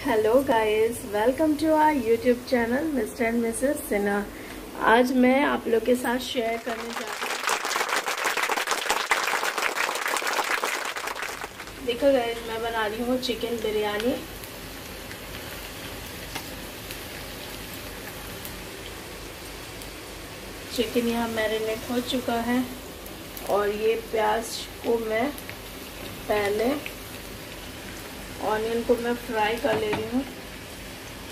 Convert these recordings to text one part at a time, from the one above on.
Hello guys, welcome to our YouTube channel mister and mrs Sinha. आज मैं आप लोग के साथ शेयर करने जा रही हूँ। देखो गाइस, मैं बना रही हूँ चिकन बिरयानी। चिकन यहाँ मैरिनेट हो चुका है और ये प्याज को मैं पहले ऑनियन को मैं फ्राई कर ले रही हूँ।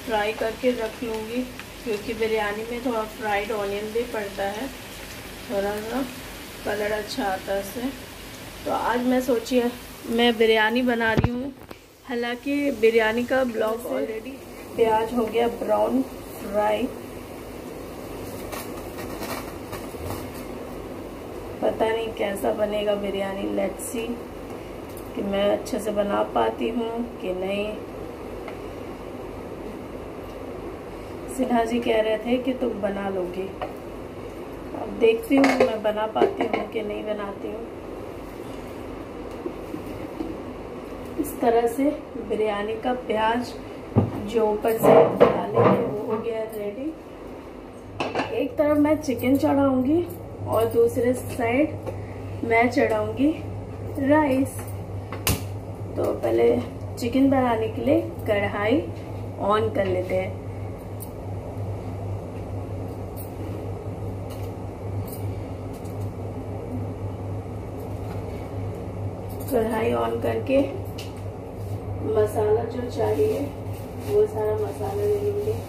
फ्राई करके रख लूँगी क्योंकि बिरयानी में थोड़ा फ्राइड ऑनियन भी पड़ता है, थोड़ा सा कलर अच्छा आता है इससे। तो आज मैं सोची मैं बिरयानी बना रही हूँ। हालांकि बिरयानी का ब्लॉग ऑलरेडी। प्याज हो गया ब्राउन फ्राई। पता नहीं कैसा बनेगा बिरयानी, लेट्स सी कि मैं अच्छे से बना पाती हूँ कि नहीं। सिन्हा जी कह रहे थे कि तुम बना लोगी, अब देखती हूँ मैं बना पाती हूँ कि नहीं बनाती हूँ। इस तरह से बिरयानी का प्याज जो ऊपर से डालेंगे वो हो गया रेडी। एक तरफ मैं चिकन चढ़ाऊंगी और दूसरे साइड मैं चढ़ाऊंगी राइस। तो पहले चिकन बनाने के लिए कढ़ाई ऑन कर लेते हैं। कढ़ाई ऑन करके मसाला जो चाहिए वो सारा मसाला ले लेंगे।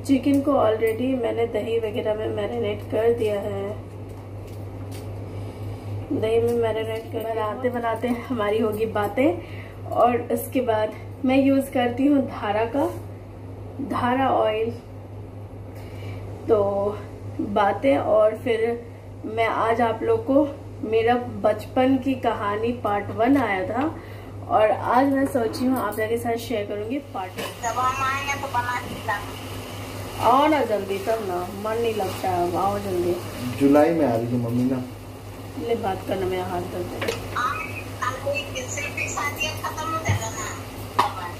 चिकन को ऑलरेडी मैंने दही वगैरह में मैरिनेट कर दिया है। दही में मैरिनेट कर बनाते बनाते हमारी होगी बातें। और उसके बाद मैं यूज करती हूँ धारा ऑयल। तो बातें, और फिर मैं आज आप लोग को मेरा बचपन की कहानी पार्ट 1 आया था और आज मैं सोची हूँ आप लोगों के साथ शेयर करूंगी पार्ट 2। जब हम आएंगे तो बना के आओ ना जल्दी, तब ना मन नहीं लगता है। आओ जल्दी। जुलाई में आ रही है मम्मी ना। ले बात करना, मेरा हाथ दर्द।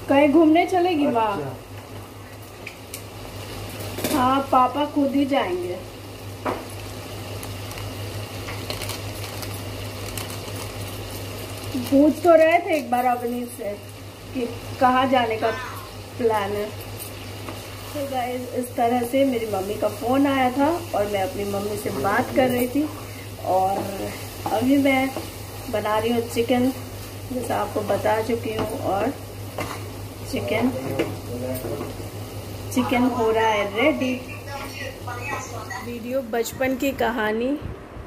कहीं घूमने चलेगी माँ? हाँ, पापा खुद ही जाएंगे। पूछ तो रहे थे एक बार अवनी से कि कहाँ जाने का प्लान है। तो गाइस, इस तरह से मेरी मम्मी का फोन आया था और मैं अपनी मम्मी से बात कर रही थी। और अभी मैं बना रही हूँ चिकन, जैसा आपको बता चुकी हूँ। और चिकन हो रहा है रेडी। वीडियो बचपन की कहानी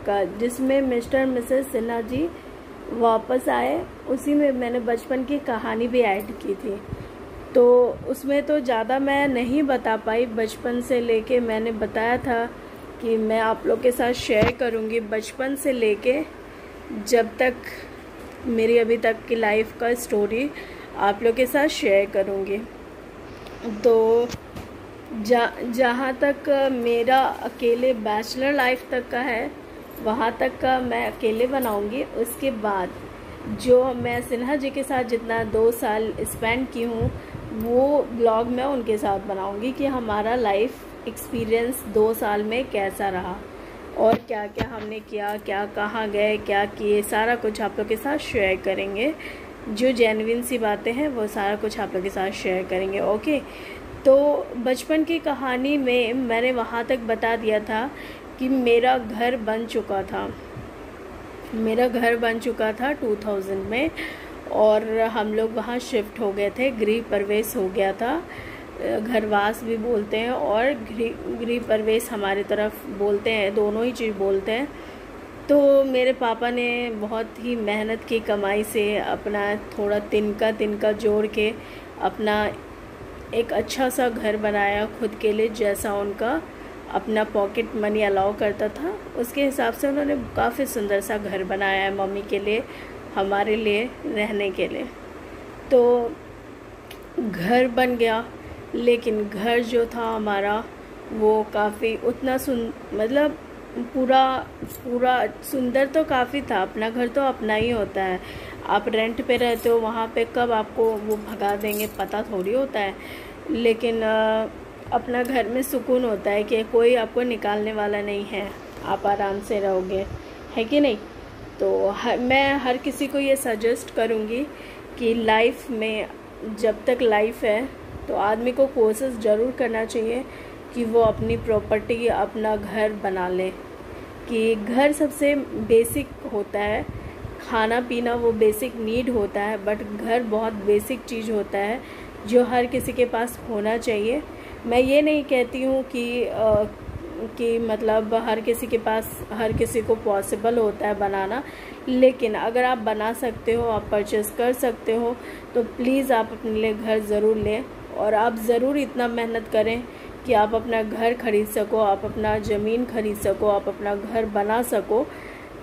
का जिसमें मिस्टर मिसेस सिन्हा जी वापस आए, उसी में मैंने बचपन की कहानी भी ऐड की थी। तो उसमें तो ज़्यादा मैं नहीं बता पाई। बचपन से लेके मैंने बताया था कि मैं आप लोग के साथ शेयर करूँगी बचपन से लेके जब तक मेरी अभी तक की लाइफ का स्टोरी आप लोग के साथ शेयर करूँगी। तो जहाँ तक मेरा अकेले बैचलर लाइफ तक का है वहाँ तक का मैं अकेले बनाऊँगी। उसके बाद जो मैं सिन्हा जी के साथ जितना 2 साल स्पेंड की हूँ वो ब्लॉग मैं उनके साथ बनाऊंगी कि हमारा लाइफ एक्सपीरियंस 2 साल में कैसा रहा और क्या क्या हमने किया, क्या कहाँ गए, क्या किए, सारा कुछ आप लोग के साथ शेयर करेंगे। जो जेन्युइन सी बातें हैं वो सारा कुछ आप लोग के साथ शेयर करेंगे। ओके, तो बचपन की कहानी में मैंने वहाँ तक बता दिया था कि मेरा घर बन चुका था। मेरा घर बन चुका था 2000 में और हम लोग वहाँ शिफ्ट हो गए थे। गृह प्रवेश हो गया था, घरवास भी बोलते हैं और गृह प्रवेश हमारी तरफ बोलते हैं, दोनों ही चीज़ बोलते हैं। तो मेरे पापा ने बहुत ही मेहनत की कमाई से अपना थोड़ा तिनका जोड़ के अपना एक अच्छा सा घर बनाया खुद के लिए, जैसा उनका अपना पॉकेट मनी अलाउ करता था उसके हिसाब से उन्होंने काफ़ी सुंदर सा घर बनाया है मम्मी के लिए, हमारे लिए रहने के लिए। तो घर बन गया, लेकिन घर जो था हमारा वो काफ़ी उतना मतलब पूरा पूरा सुंदर तो काफ़ी था। अपना घर तो अपना ही होता है। आप रेंट पे रहते हो, वहाँ पे कब आपको वो भगा देंगे पता थोड़ी होता है। लेकिन अपना घर में सुकून होता है कि कोई आपको निकालने वाला नहीं है, आप आराम से रहोगे, है कि नहीं। तो मैं हर किसी को ये सजेस्ट करूँगी कि लाइफ में जब तक लाइफ है तो आदमी को कोशिश ज़रूर करना चाहिए कि वो अपनी प्रॉपर्टी, अपना घर बना ले। कि घर सबसे बेसिक होता है, खाना पीना वो बेसिक नीड होता है, बट घर बहुत बेसिक चीज़ होता है जो हर किसी के पास होना चाहिए। मैं ये नहीं कहती हूँ कि मतलब हर किसी के पास, हर किसी को पॉसिबल होता है बनाना, लेकिन अगर आप बना सकते हो, आप परचेस कर सकते हो, तो प्लीज़ आप अपने लिए घर ज़रूर लें। और आप ज़रूर इतना मेहनत करें कि आप अपना घर खरीद सको, आप अपना ज़मीन खरीद सको, आप अपना घर बना सको,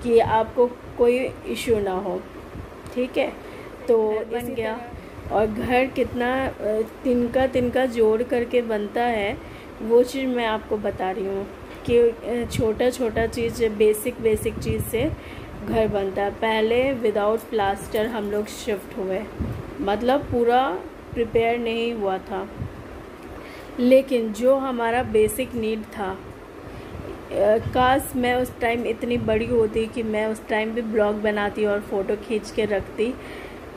कि आपको कोई इशू ना हो। ठीक है, तो बन गया। और घर कितना तिनका जोड़ करके बनता है, वो चीज़ मैं आपको बता रही हूँ कि छोटा छोटा चीज़, बेसिक चीज़ से घर बनता है। पहले विदाउट प्लास्टर हम लोग शिफ्ट हुए, मतलब पूरा प्रिपेयर नहीं हुआ था, लेकिन जो हमारा बेसिक नीड था, काश मैं उस टाइम इतनी बड़ी होती कि मैं उस टाइम भी ब्लॉग बनाती और फ़ोटो खींच के रखती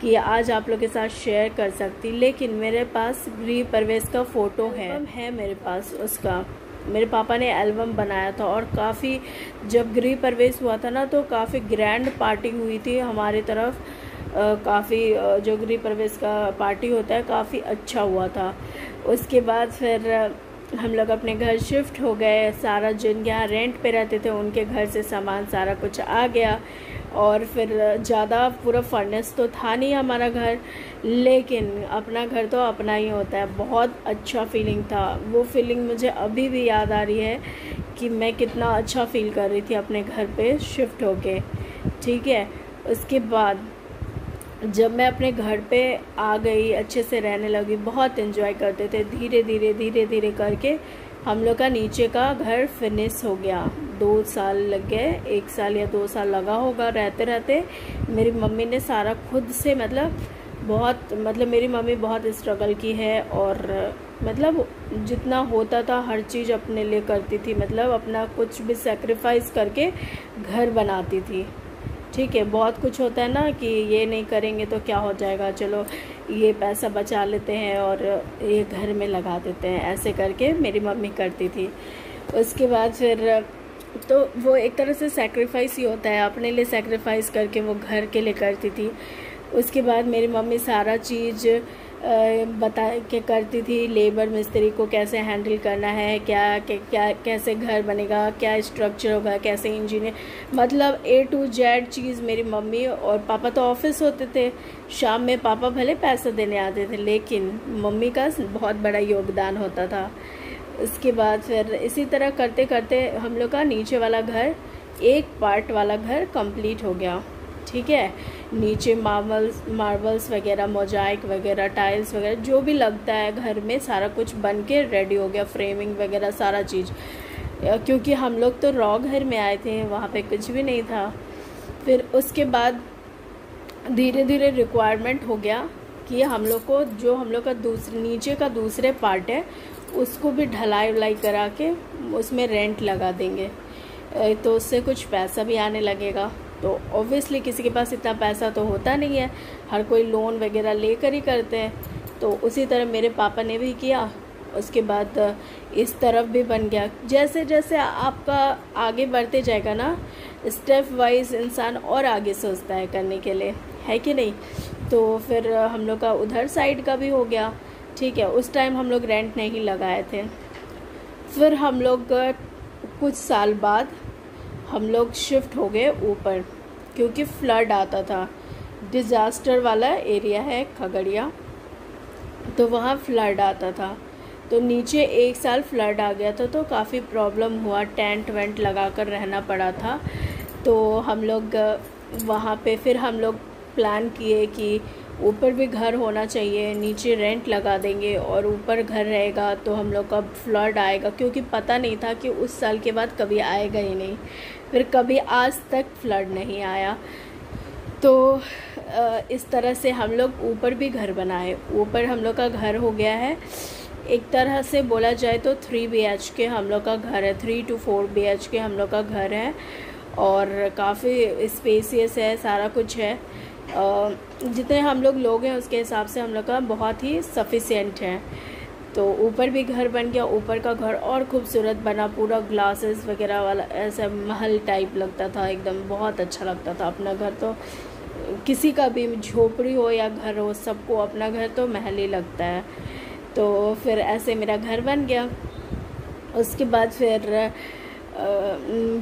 कि आज आप लोग के साथ शेयर कर सकती। लेकिन मेरे पास गृह प्रवेश का फ़ोटो है मेरे पास उसका। मेरे पापा ने एल्बम बनाया था, और काफ़ी, जब गृह प्रवेश हुआ था ना तो काफ़ी ग्रैंड पार्टी हुई थी हमारी तरफ। काफ़ी जो गृह प्रवेश का पार्टी होता है काफ़ी अच्छा हुआ था। उसके बाद फिर हम लोग अपने घर शिफ्ट हो गए। सारा जिन यहाँ रेंट पे रहते थे उनके घर से सामान सारा कुछ आ गया, और फिर ज़्यादा पूरा फर्नेस तो था नहीं हमारा घर, लेकिन अपना घर तो अपना ही होता है। बहुत अच्छा फीलिंग था, वो फीलिंग मुझे अभी भी याद आ रही है कि मैं कितना अच्छा फील कर रही थी अपने घर पे शिफ्ट होके। ठीक है, उसके बाद जब मैं अपने घर पे आ गई, अच्छे से रहने लगी, बहुत एंजॉय करते थे। धीरे धीरे करके हम लोग का नीचे का घर फिनिश हो गया। 2 साल लग गए, 1 साल या 2 साल लगा होगा रहते रहते। मेरी मम्मी ने सारा खुद से, मतलब मेरी मम्मी बहुत स्ट्रगल की है, और मतलब जितना होता था हर चीज़ अपने लिए करती थी, मतलब अपना कुछ भी सेक्रीफाइस करके घर बनाती थी। ठीक है, बहुत कुछ होता है ना कि ये नहीं करेंगे तो क्या हो जाएगा, चलो ये पैसा बचा लेते हैं और ये घर में लगा देते हैं, ऐसे करके मेरी मम्मी करती थी। उसके बाद फिर तो वो एक तरह से सेक्रीफाइस ही होता है, अपने लिए सेक्रीफाइस करके वो घर के लिए करती थी। उसके बाद मेरी मम्मी सारा चीज़ बता के करती थी, लेबर मिस्त्री को कैसे हैंडल करना है, क्या कैसे घर बनेगा, क्या स्ट्रक्चर होगा, कैसे इंजीनियर, मतलब A to Z चीज़ मेरी मम्मी। और पापा तो ऑफिस होते थे, शाम में पापा भले पैसा देने आते थे, लेकिन मम्मी का बहुत बड़ा योगदान होता था। उसके बाद फिर इसी तरह करते करते हम लोग का नीचे वाला घर, एक पार्ट वाला घर कंप्लीट हो गया। ठीक है, नीचे मार्बल्स वगैरह, मोजाइक वगैरह, टाइल्स वगैरह जो भी लगता है घर में, सारा कुछ बन के रेडी हो गया, फ्रेमिंग वगैरह सारा चीज़। क्योंकि हम लोग तो रॉ घर में आए थे, वहाँ पे कुछ भी नहीं था। फिर उसके बाद धीरे धीरे रिक्वायरमेंट हो गया कि हम लोग को, जो हम लोग का नीचे का दूसरे पार्ट है, उसको भी ढलाई वलाई करा के उसमें रेंट लगा देंगे, तो उससे कुछ पैसा भी आने लगेगा। तो ऑब्वियसली किसी के पास इतना पैसा तो होता नहीं है, हर कोई लोन वगैरह लेकर ही करते हैं। तो उसी तरह मेरे पापा ने भी किया। उसके बाद इस तरफ भी बन गया। जैसे जैसे आपका आगे बढ़ते जाएगा ना, स्टेप वाइज इंसान और आगे सोचता है करने के लिए, है कि नहीं। तो फिर हम लोग का उधर साइड का भी हो गया। ठीक है, उस टाइम हम लोग रेंट नहीं लगाए थे। फिर हम लोग कुछ साल बाद हम लोग शिफ्ट हो गए ऊपर, क्योंकि फ्लड आता था। डिज़ास्टर वाला एरिया है खगड़िया, तो वहाँ फ्लड आता था। तो नीचे 1 साल फ्लड आ गया था, तो काफ़ी प्रॉब्लम हुआ, टेंट वेंट लगा कर रहना पड़ा था। तो हम लोग वहाँ पे फिर हम लोग प्लान किए कि ऊपर भी घर होना चाहिए, नीचे रेंट लगा देंगे और ऊपर घर रहेगा तो हम लोग का फ्लड आएगा, क्योंकि पता नहीं था कि उस साल के बाद कभी आएगा ही नहीं। फिर कभी आज तक फ्लड नहीं आया। तो इस तरह से हम लोग ऊपर भी घर बनाए। ऊपर हम लोग का घर हो गया है, एक तरह से बोला जाए तो 3 BHK हम लोग का घर है, 3 to 4 BHK हम लोग का घर है और काफ़ी स्पेसियस है, सारा कुछ है। जितने हम लोग हैं उसके हिसाब से हम लोग का बहुत ही सफिशिएंट है। तो ऊपर भी घर बन गया, ऊपर का घर और खूबसूरत बना, पूरा ग्लासेस वगैरह वाला, ऐसा महल टाइप लगता था एकदम, बहुत अच्छा लगता था अपना घर। तो किसी का भी झोपड़ी हो या घर हो, सबको अपना घर तो महल ही लगता है। तो फिर ऐसे मेरा घर बन गया। उसके बाद फिर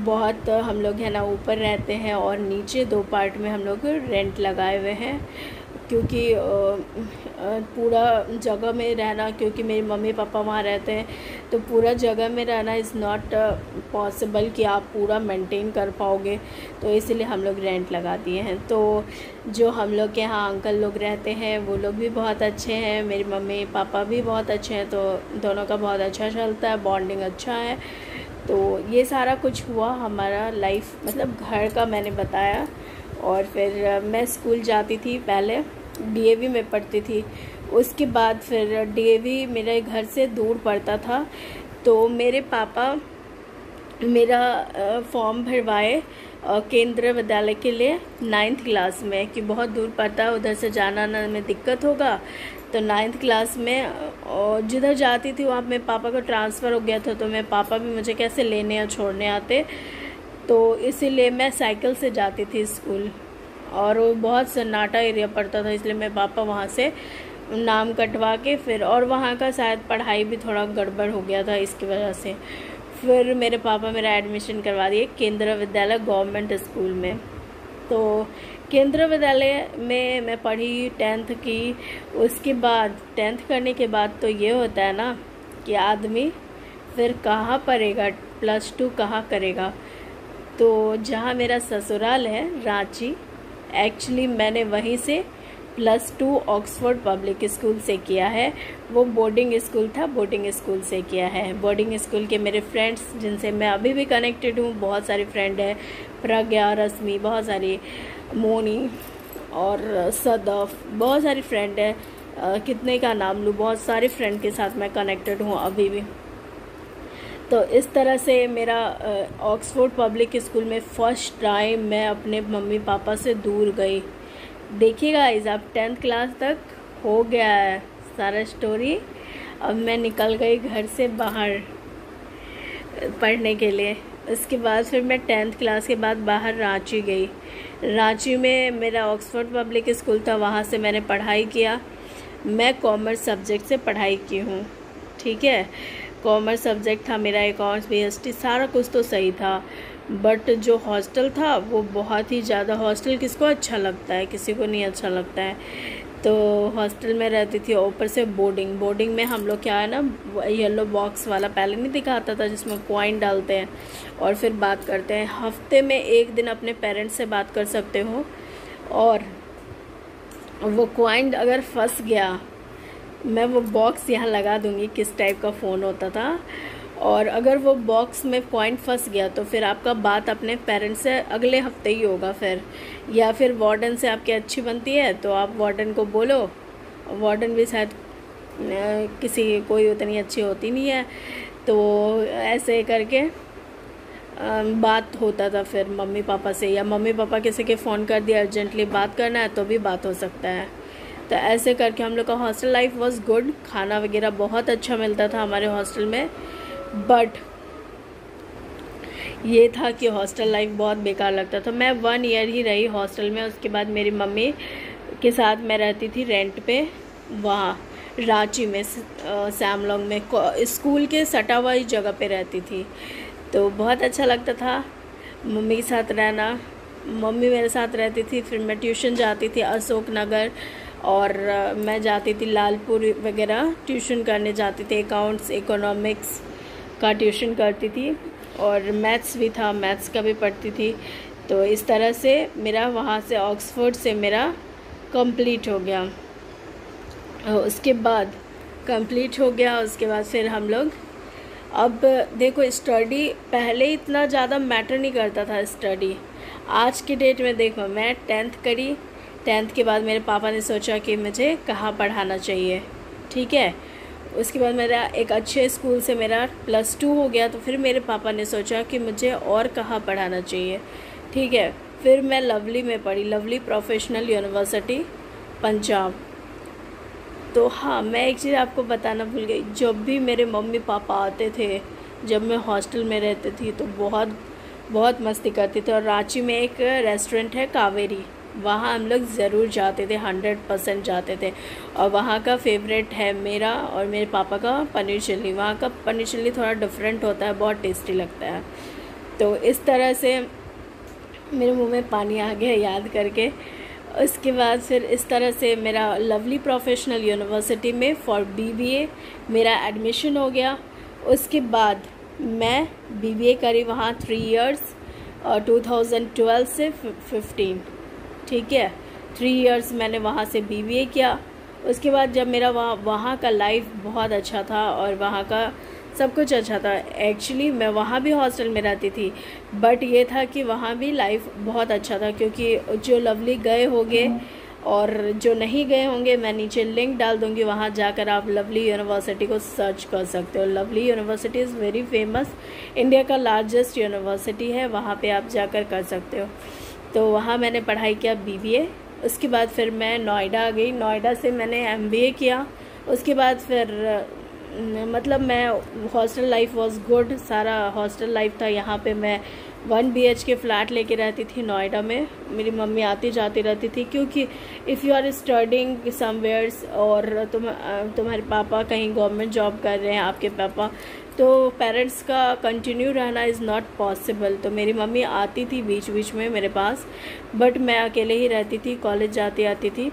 बहुत हम लोग है ना ऊपर रहते हैं और नीचे 2 पार्ट में हम लोग रेंट लगाए हुए हैं, क्योंकि पूरा जगह में रहना, क्योंकि मेरी मम्मी पापा वहाँ रहते हैं, तो पूरा जगह में रहना इज़ नॉट पॉसिबल कि आप पूरा मेंटेन कर पाओगे, तो इसीलिए हम लोग रेंट लगा दिए हैं। तो जो हम लोग के यहाँ अंकल लोग रहते हैं वो लोग भी बहुत अच्छे हैं, मेरी मम्मी पापा भी बहुत अच्छे हैं, तो दोनों का बहुत अच्छा चलता है, बॉन्डिंग अच्छा है। तो ये सारा कुछ हुआ हमारा लाइफ, मतलब घर का मैंने बताया। और फिर मैं स्कूल जाती थी, पहले DAV में पढ़ती थी, उसके बाद फिर DAV मेरे घर से दूर पड़ता था, तो मेरे पापा मेरा फॉर्म भरवाए केंद्रीय विद्यालय के लिए 9th क्लास में, कि बहुत दूर पड़ता है, उधर से जाना आना में दिक्कत होगा। तो 9th क्लास में जिधर जाती थी वहाँ मेरे पापा का ट्रांसफ़र हो गया था, तो मेरे पापा भी मुझे कैसे लेने या छोड़ने आते, तो इसीलिए मैं साइकिल से जाती थी स्कूल। और वो बहुत सन्नाटा एरिया पड़ता था, इसलिए मेरे पापा वहाँ से नाम कटवा के फिर, और वहाँ का शायद पढ़ाई भी थोड़ा गड़बड़ हो गया था, इसकी वजह से फिर मेरे पापा मेरा एडमिशन करवा दिए केंद्रीय विद्यालय गवर्नमेंट स्कूल में। तो केंद्रीय विद्यालय में मैं पढ़ी 10th की। उसके बाद 10th करने के बाद तो ये होता है ना कि आदमी फिर कहाँ पढ़ेगा, +2 कहाँ करेगा। तो जहाँ मेरा ससुराल है रांची, एक्चुअली मैंने वहीं से +2 ऑक्सफोर्ड पब्लिक स्कूल से किया है। वो बोर्डिंग स्कूल था, बोर्डिंग स्कूल से किया है। बोर्डिंग स्कूल के मेरे फ्रेंड्स जिनसे मैं अभी भी कनेक्टेड हूँ, बहुत सारी फ्रेंड है, प्रज्ञा, रश्मि, बहुत सारी, मोनी और सदफ, बहुत सारी फ्रेंड है। कितने का नाम लूँ, बहुत सारे फ्रेंड के साथ मैं कनेक्टेड हूँ अभी भी। तो इस तरह से मेरा ऑक्सफोर्ड पब्लिक स्कूल में फ़र्स्ट टाइम मैं अपने मम्मी पापा से दूर गई। देखिए गाइस, अब 10th क्लास तक हो गया है सारा स्टोरी। अब मैं निकल गई घर से बाहर पढ़ने के लिए। उसके बाद फिर मैं 10th क्लास के बाद बाहर रांची गई। रांची में मेरा ऑक्सफोर्ड पब्लिक स्कूल था, वहाँ से मैंने पढ़ाई किया। मैं कॉमर्स सब्जेक्ट से पढ़ाई की हूँ, ठीक है। कॉमर्स सब्जेक्ट था मेरा, अकाउंट्स, BST, सारा कुछ तो सही था। बट जो हॉस्टल था वो बहुत ही ज़्यादा, हॉस्टल किसको अच्छा लगता है, किसी को नहीं अच्छा लगता है। तो हॉस्टल में रहती थी, ऊपर से बोर्डिंग में हम लोग क्या है ना, येलो बॉक्स वाला पहले नहीं दिखाता था जिसमें कॉइन डालते हैं और फिर बात करते हैं। हफ्ते में 1 दिन अपने पेरेंट्स से बात कर सकते हो, और वो कॉइन अगर फंस गया, मैं वो बॉक्स यहाँ लगा दूँगी किस टाइप का फ़ोन होता था, और अगर वो बॉक्स में कॉइन फंस गया तो फिर आपका बात अपने पेरेंट्स से अगले हफ्ते ही होगा फिर, या फिर वार्डन से आपकी अच्छी बनती है तो आप वार्डन को बोलो। वार्डन भी शायद किसी कोई उतनी अच्छी होती नहीं है, तो ऐसे करके बात होता था फिर मम्मी पापा से, या मम्मी पापा किसी के फ़ोन कर दिया, अर्जेंटली बात करना है तो भी बात हो सकता है। तो ऐसे करके हम लोग का हॉस्टल लाइफ वाज गुड। खाना वगैरह बहुत अच्छा मिलता था हमारे हॉस्टल में, बट ये था कि हॉस्टल लाइफ बहुत बेकार लगता था। मैं 1 ईयर ही रही हॉस्टल में। उसके बाद मेरी मम्मी के साथ मैं रहती थी रेंट पे, वहाँ रांची में सैमलॉन्ग में, स्कूल के सटा हुआ जगह पे रहती थी। तो बहुत अच्छा लगता था मम्मी के साथ रहना। मम्मी मेरे साथ रहती थी, फिर मैं ट्यूशन जाती थी अशोक नगर, और मैं जाती थी लालपुर वगैरह ट्यूशन करने जाती थी। अकाउंट्स, इकोनॉमिक्स का ट्यूशन करती थी, और मैथ्स भी था, मैथ्स का भी पढ़ती थी। तो इस तरह से मेरा वहाँ से ऑक्सफोर्ड से मेरा कंप्लीट हो गया। उसके बाद उसके बाद फिर हम लोग, अब देखो स्टडी पहले इतना ज़्यादा मैटर नहीं करता था स्टडी। आज की डेट में देखो, मैं 10th करी, 10th के बाद मेरे पापा ने सोचा कि मुझे कहाँ पढ़ाना चाहिए, ठीक है। उसके बाद मेरा एक अच्छे स्कूल से मेरा +2 हो गया, तो फिर मेरे पापा ने सोचा कि मुझे और कहाँ पढ़ाना चाहिए, ठीक है। फिर मैं लवली में पढ़ी, लवली प्रोफेशनल यूनिवर्सिटी पंजाब। तो हाँ, मैं एक चीज़ आपको बताना भूल गई, जब भी मेरे मम्मी पापा आते थे, जब मैं हॉस्टल में रहती थी तो बहुत बहुत मस्ती करती थी। और रांची में एक रेस्टोरेंट है कावेरी, वहाँ हम लोग ज़रूर जाते थे, 100% जाते थे। और वहाँ का फेवरेट है मेरा और मेरे पापा का पनीर चिल्ली। वहाँ का पनीर चिल्ली थोड़ा डिफरेंट होता है, बहुत टेस्टी लगता है। तो इस तरह से मेरे मुंह में पानी आ गया याद करके। उसके बाद फिर इस तरह से मेरा लवली प्रोफेशनल यूनिवर्सिटी में फॉर BBA मेरा एडमिशन हो गया। उसके बाद मैं BBA करी वहाँ 3 इयर्स, 2012 से 15, ठीक है। 3 इयर्स मैंने वहाँ से BBA किया। उसके बाद जब मेरा वहाँ का लाइफ बहुत अच्छा था और वहाँ का सब कुछ अच्छा था। एक्चुअली मैं वहाँ भी हॉस्टल में रहती थी, बट ये था कि वहाँ भी लाइफ बहुत अच्छा था, क्योंकि जो लवली गए होंगे और जो नहीं गए होंगे, मैं नीचे लिंक डाल दूँगी, वहाँ जाकर आप लवली यूनिवर्सिटी को सर्च कर सकते हो। Lovely university is very famous, India का लार्जेस्ट यूनिवर्सिटी है, वहाँ पे आप जाकर कर सकते हो। तो वहाँ मैंने पढ़ाई किया BBA। उसके बाद फिर मैं नोएडा आ गई, नोएडा से मैंने MBA किया। उसके बाद फिर मतलब मैं हॉस्टल लाइफ वाज गुड, सारा हॉस्टल लाइफ था। यहाँ पे मैं 1 BHK फ्लैट लेके रहती थी नोएडा में। मेरी मम्मी आती जाती रहती थी, क्योंकि इफ़ यू आर स्टडिंग समवेयर्स और तुम्हारे पापा कहीं गवर्नमेंट जॉब कर रहे हैं, आपके पापा, तो पेरेंट्स का कंटिन्यू रहना इज़ नॉट पॉसिबल। तो मेरी मम्मी आती थी बीच बीच में मेरे पास, बट मैं अकेले ही रहती थी, कॉलेज जाती आती थी।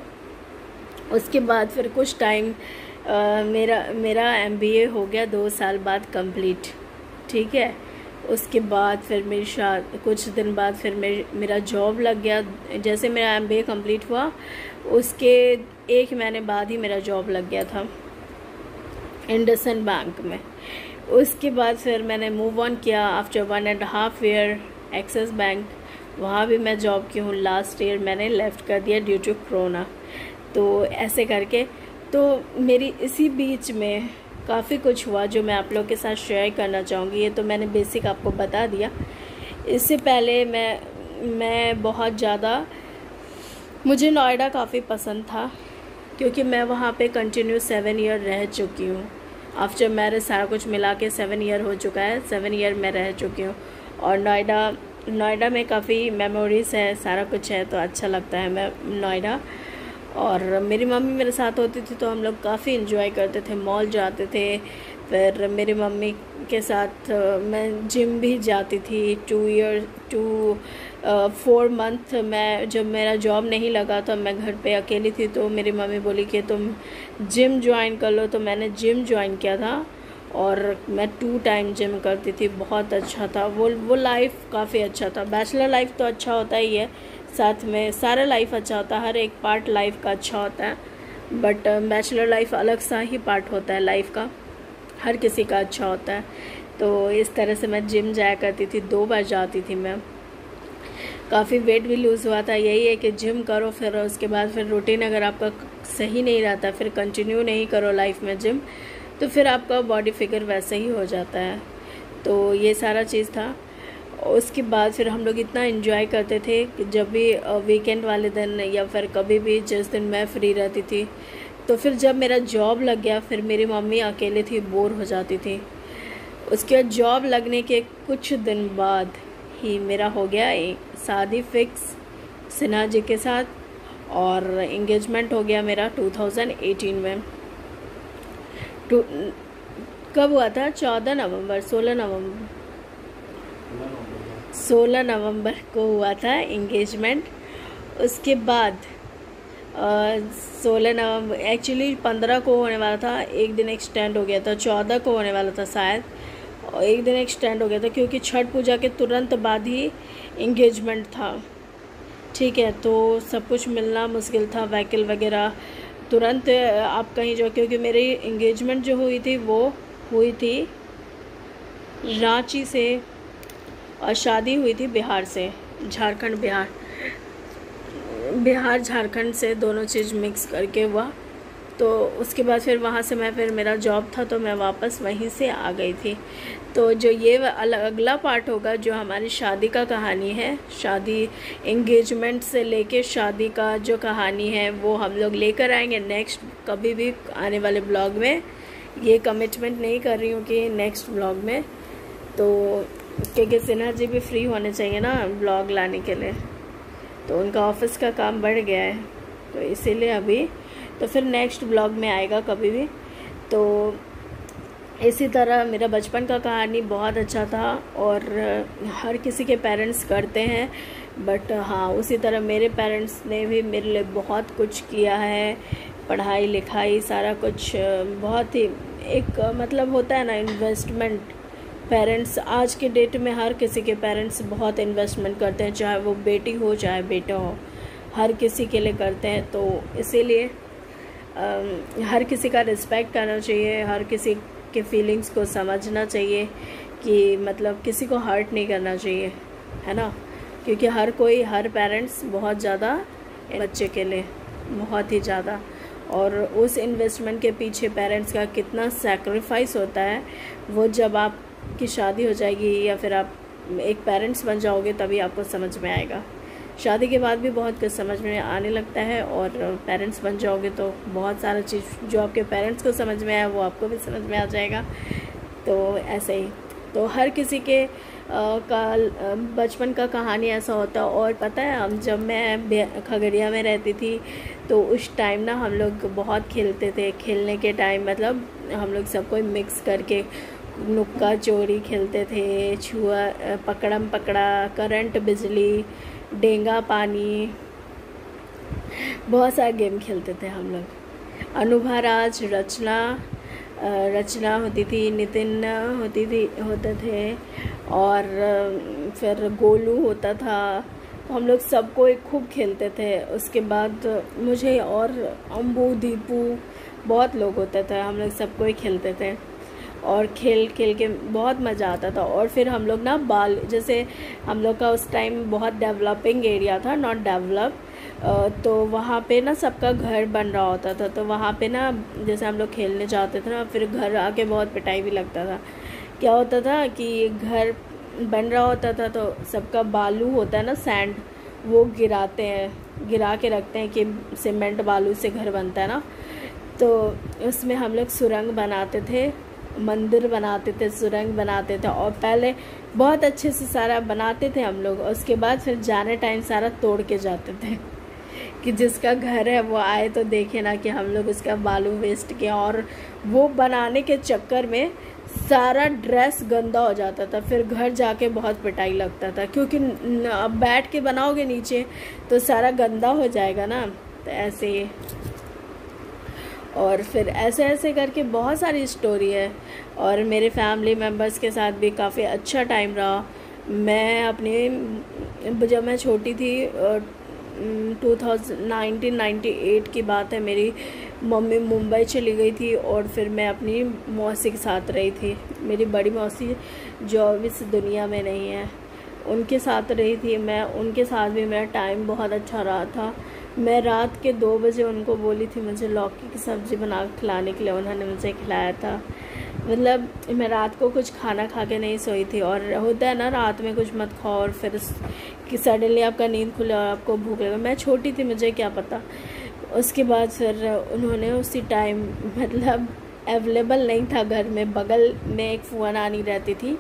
उसके बाद फिर कुछ टाइम मेरा MBA हो गया 2 साल बाद कंप्लीट, ठीक है। उसके बाद फिर कुछ दिन बाद फिर मेरा जॉब लग गया। जैसे मेरा MBA कंप्लीट हुआ, उसके 1 महीने बाद ही मेरा जॉब लग गया था इंडसइंड बैंक में। उसके बाद फिर मैंने मूव ऑन किया आफ्टर 1.5 ईयर एक्सिस बैंक, वहाँ भी मैं जॉब की हूँ। लास्ट ईयर मैंने लेफ़्ट कर दिया ड्यू टू कोरोना। तो ऐसे करके तो मेरी इसी बीच में काफ़ी कुछ हुआ जो मैं आप लोग के साथ शेयर करना चाहूँगी। ये तो मैंने बेसिक आपको बता दिया। इससे पहले मैं बहुत ज़्यादा, मुझे नोएडा काफ़ी पसंद था, क्योंकि मैं वहाँ पे कंटिन्यू 7 ईयर रह चुकी हूँ। आफ्टर मैरिज सारा कुछ मिला के 7 ईयर हो चुका है, 7 ईयर मैं रह चुकी हूँ। और नोएडा में काफ़ी मेमोरीज है, सारा कुछ है, तो अच्छा लगता है मैं नोएडा। और मेरी मम्मी मेरे साथ होती थी तो हम लोग काफ़ी इन्जॉय करते थे, मॉल जाते थे। फिर मेरी मम्मी के साथ मैं जिम भी जाती थी 4 मंथ। मैं जब मेरा जॉब नहीं लगा तो मैं घर पे अकेली थी, तो मेरी मम्मी बोली कि तुम जिम ज्वाइन कर लो, तो मैंने जिम ज्वाइन किया था और मैं 2 टाइम जिम करती थी। बहुत अच्छा था वो लाइफ, काफ़ी अच्छा था। बैचलर लाइफ तो अच्छा होता ही है, साथ में सारा लाइफ अच्छा होता है, हर एक पार्ट लाइफ का अच्छा होता है, बट बैचलर लाइफ अलग सा ही पार्ट होता है लाइफ का, हर किसी का अच्छा होता है। तो इस तरह से मैं जिम जाया करती थी, 2 बार जाती थी मैं। काफ़ी वेट भी लूज़ हुआ था। यही है कि जिम करो, फिर उसके बाद फिर रूटीन अगर आपका सही नहीं रहता, फिर कंटिन्यू नहीं करो लाइफ में जिम, तो फिर आपका बॉडी फिगर वैसे ही हो जाता है। तो ये सारा चीज़ था। उसके बाद फिर हम लोग इतना एंजॉय करते थे कि जब भी वीकेंड वाले दिन या फिर कभी भी जिस दिन मैं फ्री रहती थी, तो फिर जब मेरा जॉब लग गया, फिर मेरी मम्मी अकेले थी, बोर हो जाती थी। उसके बाद जॉब लगने के कुछ दिन बाद ही मेरा हो गया शादी फिक्स सिन्हा जी के साथ, और एंगेजमेंट हो गया मेरा 2018 में। कब हुआ था? 16 नवंबर को हुआ था एंगेजमेंट। उसके बाद 16 नवंबर, एक्चुअली 15 को होने वाला था, एक दिन एक्सटेंड हो गया था, 14 को होने वाला था शायद, और एक दिन एक्सटेंड हो गया था क्योंकि छठ पूजा के तुरंत बाद ही एंगेजमेंट था, ठीक है। तो सब कुछ मिलना मुश्किल था, व्हीकल वगैरह तुरंत आप कहीं जो, क्योंकि मेरी इंगेजमेंट जो हुई थी वो हुई थी रांची से और शादी हुई थी बिहार से, झारखंड बिहार झारखंड से, दोनों चीज़ मिक्स करके हुआ। तो उसके बाद फिर वहाँ से फिर मेरा जॉब था तो मैं वापस वहीं से आ गई थी। तो जो ये अगला पार्ट होगा जो हमारी शादी का कहानी है, शादी एंगेजमेंट से लेके शादी का जो कहानी है वो हम लोग लेकर आएंगे नेक्स्ट कभी भी आने वाले ब्लॉग में। ये कमिटमेंट नहीं कर रही हूँ कि नेक्स्ट ब्लॉग में, तो क्योंकि सिन्हा जी भी फ्री होने चाहिए ना ब्लॉग लाने के लिए, तो उनका ऑफिस का काम बढ़ गया है तो इसीलिए अभी, तो फिर नेक्स्ट ब्लॉग में आएगा कभी भी। तो इसी तरह मेरा बचपन का कहानी बहुत अच्छा था और हर किसी के पेरेंट्स करते हैं, बट हाँ उसी तरह मेरे पेरेंट्स ने भी मेरे लिए बहुत कुछ किया है, पढ़ाई लिखाई सारा कुछ, बहुत ही एक मतलब होता है ना इन्वेस्टमेंट। पेरेंट्स आज के डेट में हर किसी के पेरेंट्स बहुत इन्वेस्टमेंट करते हैं, चाहे वो बेटी हो चाहे बेटा हो, हर किसी के लिए करते हैं। तो इसीलिए हर किसी का रिस्पेक्ट करना चाहिए, हर किसी के फीलिंग्स को समझना चाहिए कि मतलब किसी को हर्ट नहीं करना चाहिए, है ना, क्योंकि हर पेरेंट्स बहुत ज़्यादा बच्चे के लिए, बहुत ही ज़्यादा, और उस इन्वेस्टमेंट के पीछे पेरेंट्स का कितना सैक्रिफाइस होता है वो जब आपकी शादी हो जाएगी या फिर आप एक पेरेंट्स बन जाओगे तभी आपको समझ में आएगा। शादी के बाद भी बहुत कुछ समझ में आने लगता है और पेरेंट्स बन जाओगे तो बहुत सारा चीज़ जो आपके पेरेंट्स को समझ में आया वो आपको भी समझ में आ जाएगा। तो ऐसे ही तो हर किसी के का बचपन का कहानी ऐसा होता है। और पता है हम जब मैं खगड़िया में रहती थी तो उस टाइम ना हम लोग बहुत खेलते थे, खेलने के टाइम मतलब हम लोग सब कोई मिक्स करके नुक्का चोरी खेलते थे, छुआ पकड़म पकड़ा, करंट बिजली, डेंगा पानी, बहुत सारे गेम खेलते थे हम लोग। अनुभा राज, रचना होती थी, नितिन होते थे और फिर गोलू होता था, तो हम लोग सबको खूब खेलते थे। उसके बाद मुझे और अम्बू, दीपू, बहुत लोग होते थे, हम लोग सबको ही खेलते थे और खेल के बहुत मज़ा आता था। और फिर हम लोग ना जैसे हम लोग का उस टाइम बहुत डेवलपिंग एरिया था, नॉट डेवलप, तो वहाँ पे ना सबका घर बन रहा होता था, तो वहाँ पे ना जैसे हम लोग खेलने जाते थे ना फिर घर आके बहुत पिटाई भी लगता था। क्या होता था कि घर बन रहा होता था तो सबका बालू होता है ना, सैंड, वो गिरा के रखते हैं कि सीमेंट बालू से घर बनता है ना, तो उसमें हम लोग सुरंग बनाते थे, मंदिर बनाते थे, सुरंग बनाते थे और पहले बहुत अच्छे से सारा बनाते थे हम लोग। उसके बाद फिर जाने टाइम सारा तोड़ के जाते थे कि जिसका घर है वो आए तो देखे ना कि हम लोग उसका बालू वेस्ट किया। और वो बनाने के चक्कर में सारा ड्रेस गंदा हो जाता था, फिर घर जाके बहुत पिटाई लगता था, क्योंकि अब बैठ के बनाओगे नीचे तो सारा गंदा हो जाएगा ना, तो ऐसे ही। और फिर ऐसे करके बहुत सारी स्टोरी है। और मेरे फैमिली मेम्बर्स के साथ भी काफ़ी अच्छा टाइम रहा। जब मैं छोटी थी 1998 की बात है, मेरी मम्मी मुंबई चली गई थी और फिर मैं अपनी मौसी के साथ रही थी। मेरी बड़ी मौसी जो अब इस दुनिया में नहीं है, उनके साथ रही थी मैं। उनके साथ भी मेरा टाइम बहुत अच्छा रहा था। मैं रात के 2 बजे उनको बोली थी मुझे लौकी की सब्ज़ी बना खिलाने के लिए, उन्होंने मुझे खिलाया था। मतलब मैं रात को कुछ खाना खा के नहीं सोई थी। और होता है ना रात में कुछ मत खाओ और फिर कि सडनली आपका नींद खुले और आपको भूख लगे। मैं छोटी थी, मुझे क्या पता। उसके बाद फिर उन्होंने उसी टाइम मतलब अवेलेबल नहीं था घर में, बगल में एक फुआ नानी रहती थी,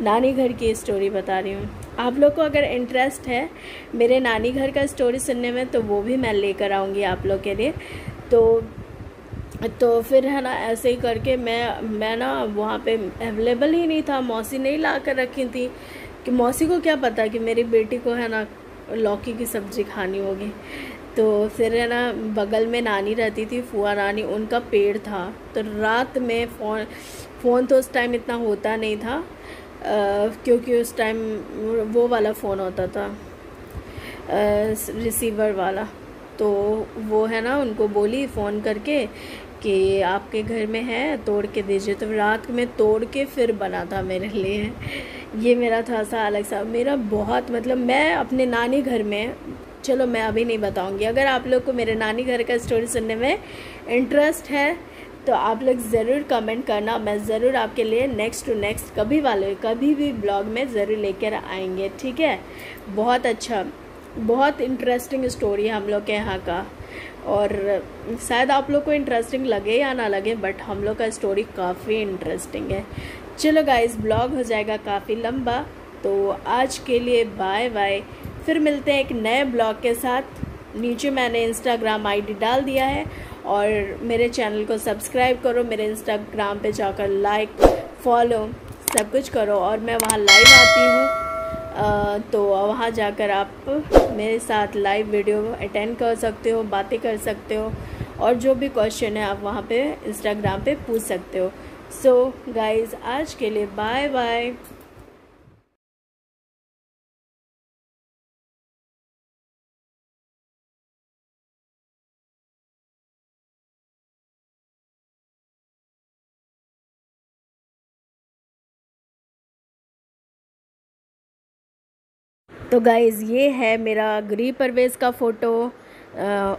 नानी घर की स्टोरी बता रही हूँ। आप लोग को अगर इंटरेस्ट है मेरे नानी घर का स्टोरी सुनने में तो वो भी मैं लेकर आऊँगी आप लोग के लिए। तो फिर है ना ऐसे ही करके मैं ना वहाँ पे अवेलेबल ही नहीं था, मौसी नहीं ला कर रखी थी कि मौसी को क्या पता कि मेरी बेटी को है ना लौकी की सब्ज़ी खानी होगी। तो फिर है ना बगल में नानी रहती थी, फुआ नानी, उनका पेड़ था। तो रात में फ़ोन तो उस टाइम इतना होता नहीं था, क्योंकि उस टाइम वो वाला फ़ोन होता था, रिसीवर वाला। तो वो है ना, उनको बोली फ़ोन करके कि आपके घर में है, तोड़ के दीजिए। तो रात में तोड़ के फिर बना था मेरे लिए। ये मेरा था सा अलग सा, मेरा बहुत मतलब मैं अपने नानी घर में, चलो मैं अभी नहीं बताऊंगी। अगर आप लोग को मेरे नानी घर का स्टोरी सुनने में इंटरेस्ट है तो आप लोग ज़रूर कमेंट करना, मैं ज़रूर आपके लिए नेक्स्ट टू नेक्स्ट कभी भी ब्लॉग में ज़रूर लेकर आएंगे, ठीक है। बहुत अच्छा, बहुत इंटरेस्टिंग स्टोरी है हम लोग के यहाँ का, और शायद आप लोग को इंटरेस्टिंग लगे या ना लगे, बट हम लोग का स्टोरी काफ़ी इंटरेस्टिंग है। चलो गाइस, ब्लॉग हो जाएगा काफ़ी लंबा, तो आज के लिए बाय बाय। फिर मिलते हैं एक नए ब्लॉग के साथ। नीचे मैंने इंस्टाग्राम आईडी डाल दिया है, और मेरे चैनल को सब्सक्राइब करो, मेरे इंस्टाग्राम पे जाकर लाइक फॉलो सब कुछ करो, और मैं वहाँ लाइव आती हूँ। तो वहाँ जाकर आप मेरे साथ लाइव वीडियो अटेंड कर सकते हो, बातें कर सकते हो, और जो भी क्वेश्चन है आप वहाँ पे इंस्टाग्राम पे पूछ सकते हो। सो गाइज़, आज के लिए बाय बाय। तो गाइज़, ये है मेरा गृह प्रवेश का फ़ोटो, और